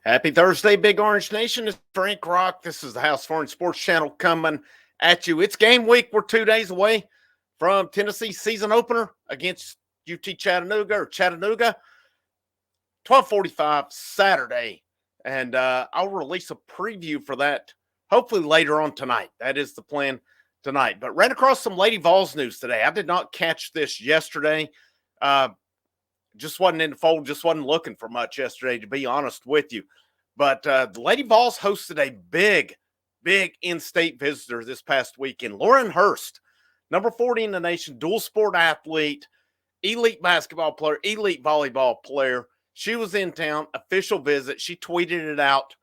Happy Thursday, Big Orange Nation. It's Frank Rock. This is the House Foreign Sports Channel coming at you. It's game week. We're 2 days away from Tennessee season opener against UT Chattanooga or Chattanooga, 12:45 Saturday. And I'll release a preview for that hopefully later on tonight. That is the plan tonight. But ran across some Lady Vols news today. I did not catch this yesterday. Just wasn't in the fold, just wasn't looking for much yesterday, to be honest with you. But the Lady Vols hosted a big in-state visitor this past weekend. Lauren Hurst, number 40 in the nation, dual sport athlete, elite basketball player, elite volleyball player. She was in town, official visit. She tweeted it out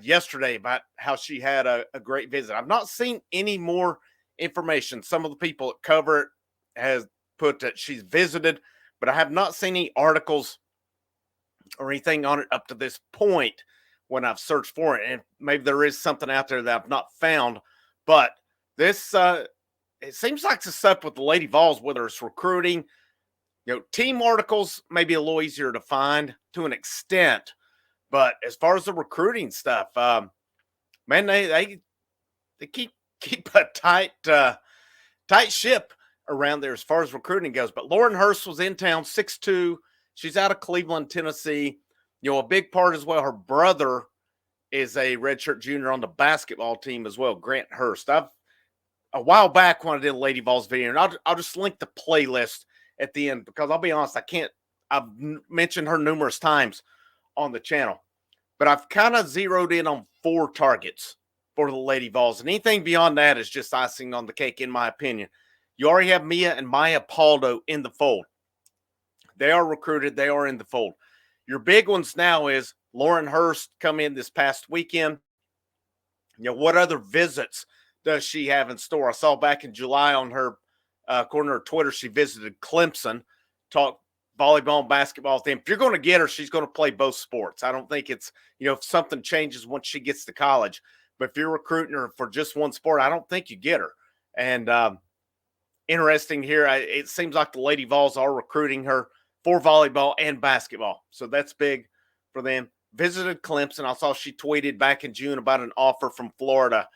yesterday about how she had a great visit. I've not seen any more information. Some of the people that cover it has put that she's visited, but I have not seen any articles or anything on it up to this point when I've searched for it. And maybe there is something out there that I've not found. But this, it seems like it's up with the Lady Vols, whether it's recruiting, team articles, maybe a little easier to find to an extent. But as far as the recruiting stuff, man, they keep a tight ship around there as far as recruiting goes. But Lauren Hurst was in town, 6'2". She's out of Cleveland, Tennessee. A big part as well. Her brother is a redshirt junior on the basketball team as well, Grant Hurst. A while back when I did a Lady Vols video, and I'll just link the playlist at the end because I'll be honest, I've mentioned her numerous times on the channel, but I've kind of zeroed in on 4 targets for the Lady Vols, and anything beyond that is just icing on the cake, in my opinion. You already have Mia and Maya Paldo in the fold. They are recruited. They are in the fold. Your big ones now is Lauren Hurst come in this past weekend. What other visits does she have in store? I saw back in July on her according to her Twitter, she visited Clemson, talked volleyball and basketball with them. If you're going to get her, she's going to play both sports. I don't think it's, if something changes once she gets to college. But if you're recruiting her for just one sport, I don't think you get her. And interesting here, it seems like the Lady Vols are recruiting her for volleyball and basketball. So that's big for them. Visited Clemson. I saw she tweeted back in June about an offer from Florida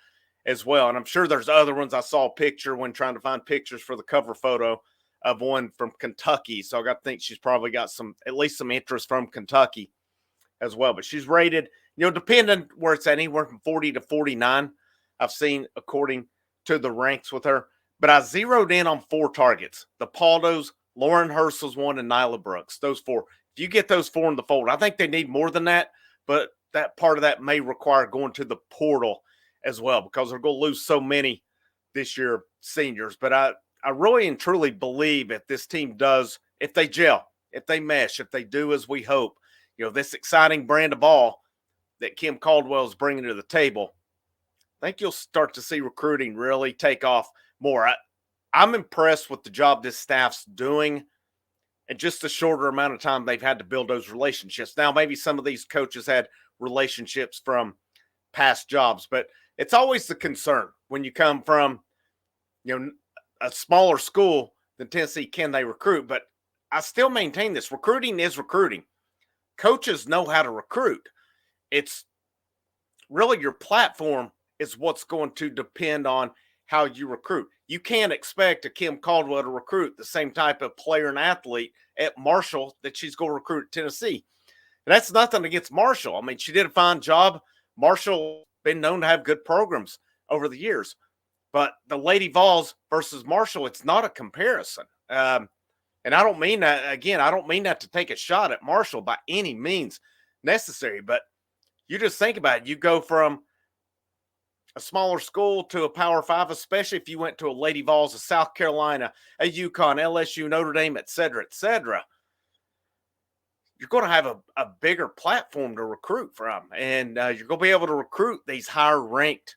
as well. And I'm sure there's other ones. I saw a picture when trying to find pictures for the cover photo of one from Kentucky. So I got to think she's probably got at least some interest from Kentucky as well. But she's rated, depending where it's at, anywhere from 40 to 49, I've seen according to the ranks with her. But I zeroed in on 4 targets. The Paldos, Lauren Hurst was one, and Nyla Brooks. Those 4. If you get those 4 in the fold, I think they need more than that. But that part of that may require going to the portal as well because they're going to lose so many this year seniors. But I really and truly believe if this team does, if they gel, if they mesh, if they do as we hope, this exciting brand of ball that Kim Caldwell is bringing to the table, I think you'll start to see recruiting really take off more. I'm impressed with the job this staff's doing and just the shorter amount of time they've had to build those relationships. Now, maybe some of these coaches had relationships from past jobs, but it's always the concern when you come from, a smaller school than Tennessee, can they recruit? But I still maintain this. Recruiting is recruiting. Coaches know how to recruit. It's really your platform is what's going to depend on how you recruit. You can't expect a Kim Caldwell to recruit the same type of player and athlete at Marshall that she's going to recruit at Tennessee. And that's nothing against Marshall. I mean, she did a fine job. Marshall been known to have good programs over the years. But the Lady Vols versus Marshall, it's not a comparison. And I don't mean that, again, I don't mean that to take a shot at Marshall by any means necessary. But you just think about it. You go from a smaller school to a Power 5, especially if you went to a Lady Vols, a South Carolina, a UConn, LSU, Notre Dame, et cetera, you're going to have a bigger platform to recruit from. And you're going to be able to recruit these higher-ranked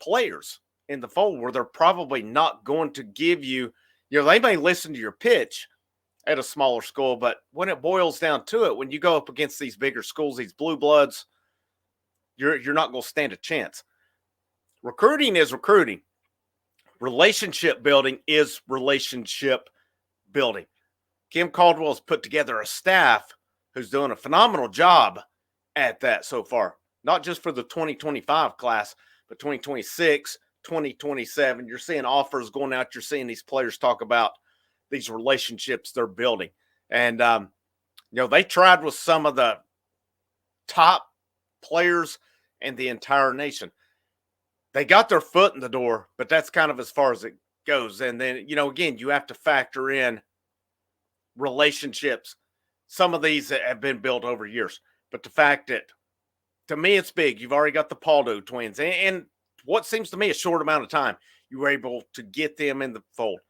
players in the fold where they're probably not going to give you, they may listen to your pitch at a smaller school, but when it boils down to it, when you go up against these bigger schools, these blue bloods, you're not going to stand a chance. Recruiting is recruiting. Relationship building is relationship building. Kim Caldwell has put together a staff who's doing a phenomenal job at that so far. Not just for the 2025 class, but 2026, 2027. You're seeing offers going out. You're seeing these players talk about these relationships they're building. And, they tried with some of the top players in the entire nation. They got their foot in the door, but that's kind of as far as it goes. And then, again, you have to factor in relationships. Some of these have been built over years, but the fact that, to me, it's big. You've already got the Paldo twins, and what seems to me a short amount of time, you were able to get them in the fold.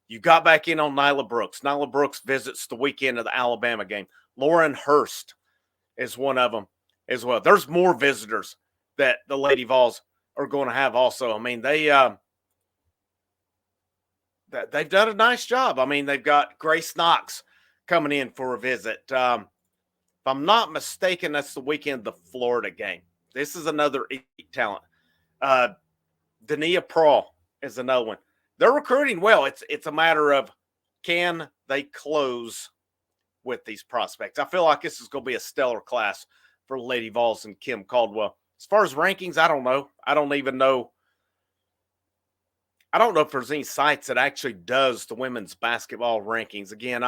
You got back in on Nyla Brooks. Nyla Brooks visits the weekend of the Alabama game. Lauren Hurst is one of them as well. There's more visitors that the Lady Vols are going to have also. I mean, they've done a nice job. I mean, they've got Grace Knox coming in for a visit. If I'm not mistaken, that's the weekend of the Florida game. This is another elite talent. Dania Prawl is another one. They're recruiting well. It's a matter of, can they close with these prospects? I feel like this is going to be a stellar class for Lady Vols and Kim Caldwell. As far as rankings, I don't know. I don't know if there's any sites that actually does the women's basketball rankings. Again,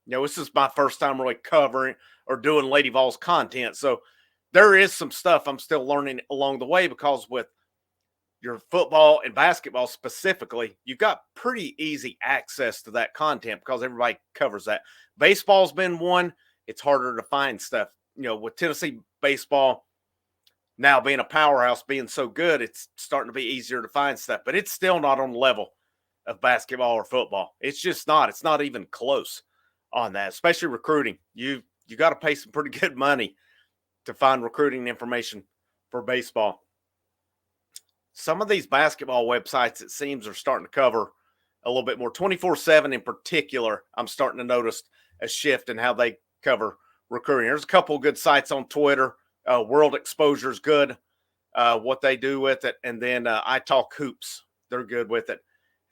this is my first time really covering or doing Lady Vols content. So there is some stuff I'm still learning along the way, because with your football and basketball specifically, you've got pretty easy access to that content because everybody covers that. Baseball's been one. It's harder to find stuff. With Tennessee baseball now being a powerhouse, being so good, it's starting to be easier to find stuff. But it's still not on the level of basketball or football. It's just not. It's not even close on that, especially recruiting. You got to pay some pretty good money to find recruiting information for baseball. Some of these basketball websites, it seems, are starting to cover a little bit more. 24/7 in particular, I'm starting to notice a shift in how they cover recruiting. There's a couple of good sites on Twitter. World Exposure is good, what they do with it. And then I Talk Hoops, they're good with it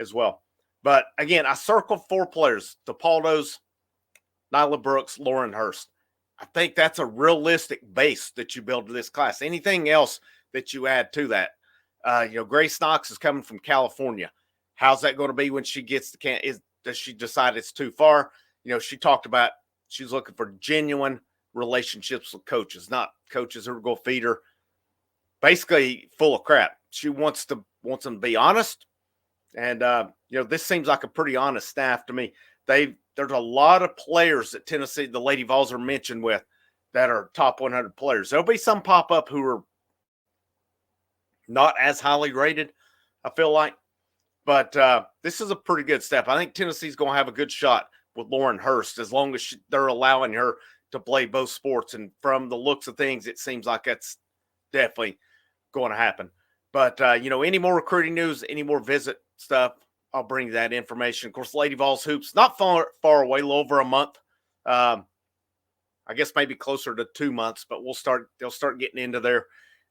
as well. But again, I circled 4 players: DePaldos, Nyla Brooks, Lauren Hurst. I think that's a realistic base that you build to this class. Anything else that you add to that? Grace Knox is coming from California. How's that going to be when she gets to does she decide it's too far? She talked about she's looking for genuine relationships with coaches, not coaches who are going to feed her basically full of crap. She wants them to be honest. And, this seems like a pretty honest staff to me. There's a lot of players that Tennessee, the Lady Vols, are mentioned with that are top 100 players. There'll be some pop up who are not as highly rated, I feel like. But this is a pretty good step. I think Tennessee's going to have a good shot with Lauren Hurst as long as they're allowing her to play both sports. And from the looks of things, it seems like that's definitely going to happen. But, any more recruiting news, any more visit stuff, I'll bring that information. Of course, Lady Vols Hoops, not far away, a little over a month. I guess maybe closer to 2 months, but they'll start getting into their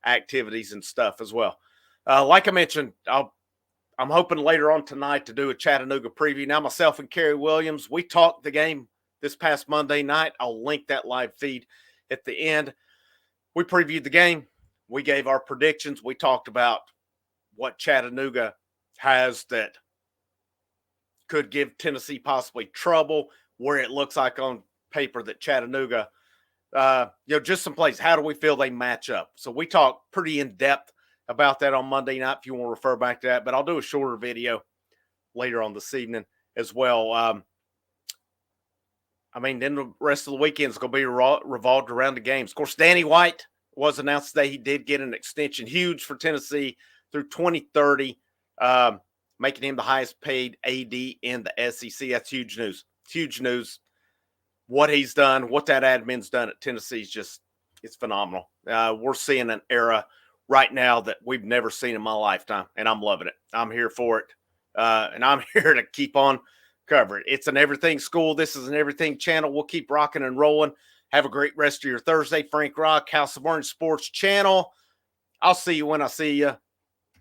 activities and stuff as well. Like I mentioned, I'm hoping later on tonight to do a Chattanooga preview. Now, myself and Kerry Williams, we talked the game this past Monday night. I'll link that live feed at the end. We previewed the game. We gave our predictions. We talked about what Chattanooga has that could give Tennessee possibly trouble, where it looks like on paper that Chattanooga, just some plays. How do we feel they match up? So we talked pretty in depth about that on Monday night, if you want to refer back to that. But I'll do a shorter video later on this evening as well. Then the rest of the weekend is going to be revolved around the games. Of course, Danny White was announced today. He did get an extension, huge for Tennessee through 2030, making him the highest paid AD in the SEC. That's huge news. Huge news. What he's done, what that admin's done at Tennessee is it's phenomenal. We're seeing an era right now that we've never seen in my lifetime, and I'm loving it. I'm here for it, and I'm here to keep on covering it. It's an everything school. This is an everything channel. We'll keep rocking and rolling. Have a great rest of your Thursday. Frank Rock, House of Orange Sports Channel. I'll see you when I see you,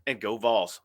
and go Vols.